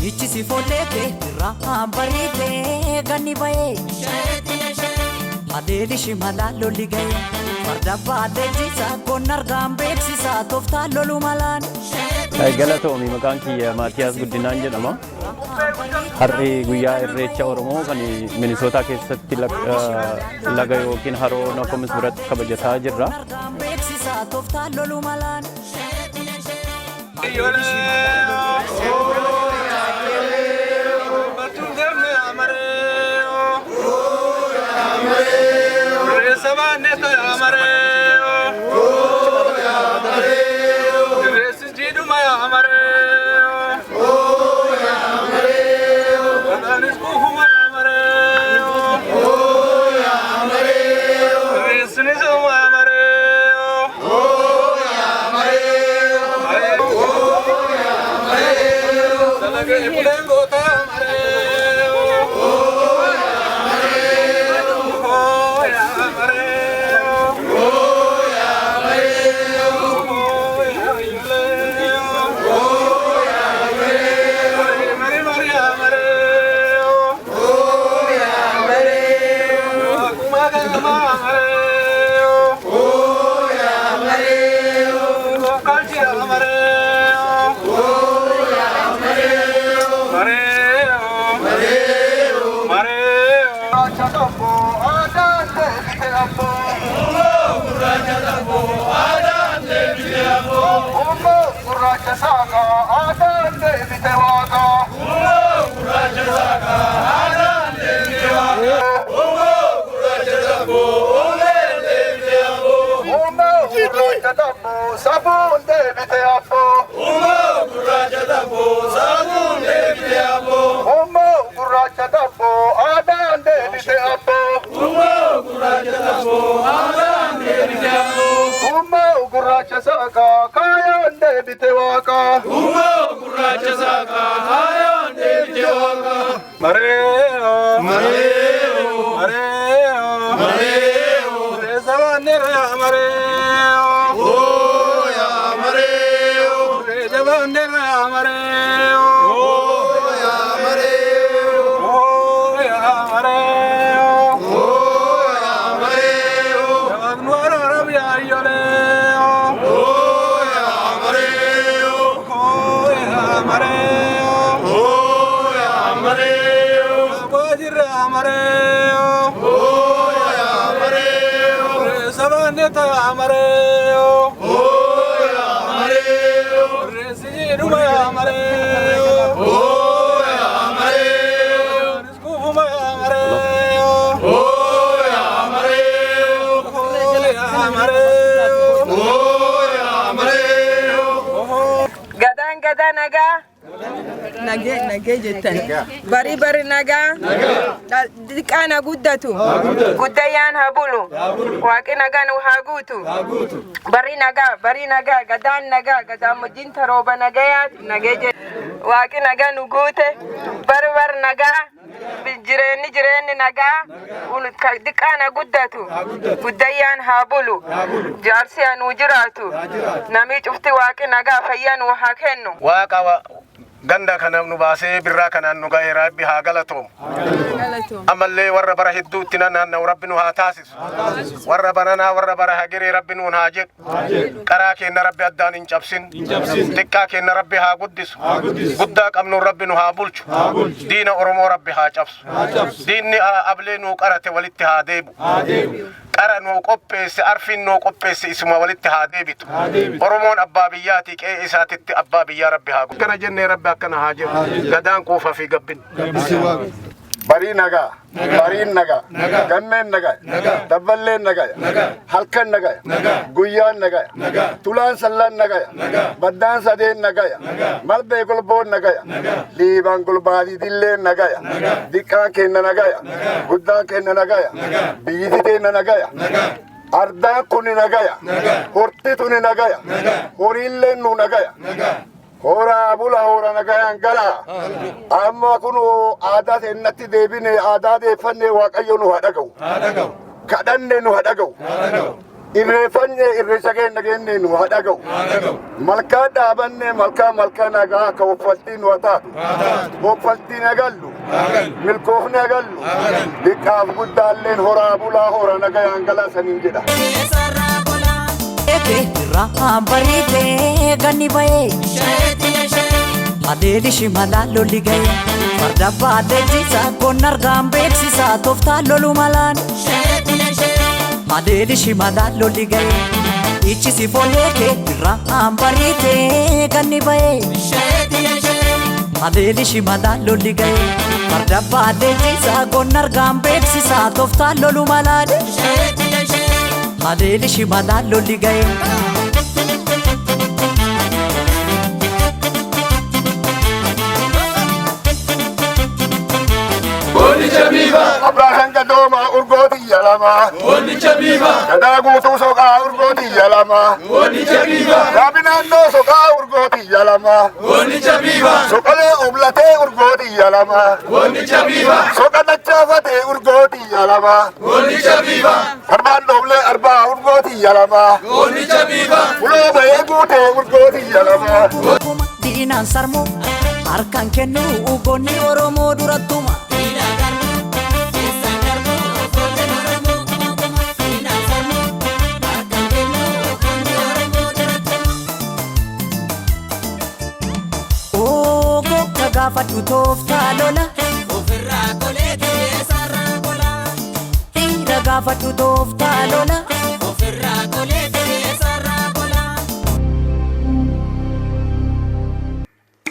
Ichisi follete rambarite ganni bae Adeli shimala lolli gaye Farda baade jisa konar gambek sisa tofta lolu malan Galatoomii maqaan kiyya Maatiyaas Guddinaan jedhama. Har'i guyyaa Irreecha Oromoo kan Minisootaa keessatti laga yookiin haroo Nokomis biratti kabajataa jirra. Nage jettan bari naga diqana guddatu guddayaan habulu waaqi naga nu haguutu bari naga gadaan mujinta rooba nagayaat nage waaqi naga nu guute bar naga jireenni naga diqana guddatu guddayaan habulu jaarsi anu jiraatu nami cufti waaqi naga fayyaa nu haa kennu waaqa ganda kana nu baasee birraa kanaan nu ga'e rabbi haa galatoom amallee warra bara hedduutti naanna'u rabbi nu haa taasisu warra baranaa warra bara hagiree rabbi nuun haa jedhu qaraa keenna rabbi addaan hin cabsin xiqqaa keenna rabbi haa guddisu guddaa qabnuun rabbi nu haa bulchu diina oromoo rabbi haa cabsu diinni ablee nuu qarate walitti haa deebu qara nuu qopheesse arfiin nuu qopheesse isuma walitti haa deebitu oromoon abbaa biyyaati qe'ee isaatitti abbaa biyyaa rabbi haa guddisu kana jennee rabbi akkana haa jedhu gadaan quufa fi gabbin bari naga bariin naga gammeen naga dabballeen naga halkan naga guyyaan naga tulaan sallaan naga baddaan sadeen naga malbee golboon naga liibaan golbaadii dilleen naga diqqaan kenna naga guddaan kenna naga biyyiti teenna naga ardaan kun naga horti tuni naga horiilleen nu naga Hora bula hora nagayan gala amma kunu aadaa seenatti deebine aadaa deeffanne waaqayyo nu hadhagaw kadhanne nu hadhagaw irreeffannee irreessa keenya kennee nu haa dhaga'u. Malkaa dhaabannee malkaa nagaa akka uffaltii nu haa taatu. Uffaltii nagallu. Milkoofni nagallu. Xiqqaaf guddaalleen horaa bulaa hora nagayaan galaasaniin jedha. Rahaan bareedee ganni bahee adeeli shimalaa lolli gahee farda baadee jiisa qonna argaan beeksisa tooftaa lolu malaan adeeli shimalaa lolli gahee ichisi folee kee rahaan bareedee ganni bahee adeeli shimalaa lolli gahee farda baadee jiisa qonna argaan beeksisa tooftaa lolu malaan adeeli shimalaa lolli gahee. Abrahan kadoma urgoti yalama. Kada gutu soka urgoti yalama. Rabinando soka urgoti yalama. Sokale oblate urgoti yalama. Soka nachafate urgoti yalama. Arban doble arba urgoti yalama. Ulo baye gute urgoti yalama. Diinan sarmu harkan kennu ugonni oromoo durattuma. Gaafadhu tooftaa lola ofirraa qolee keessarraa qola. Dhiira gaafadhu tooftaa lola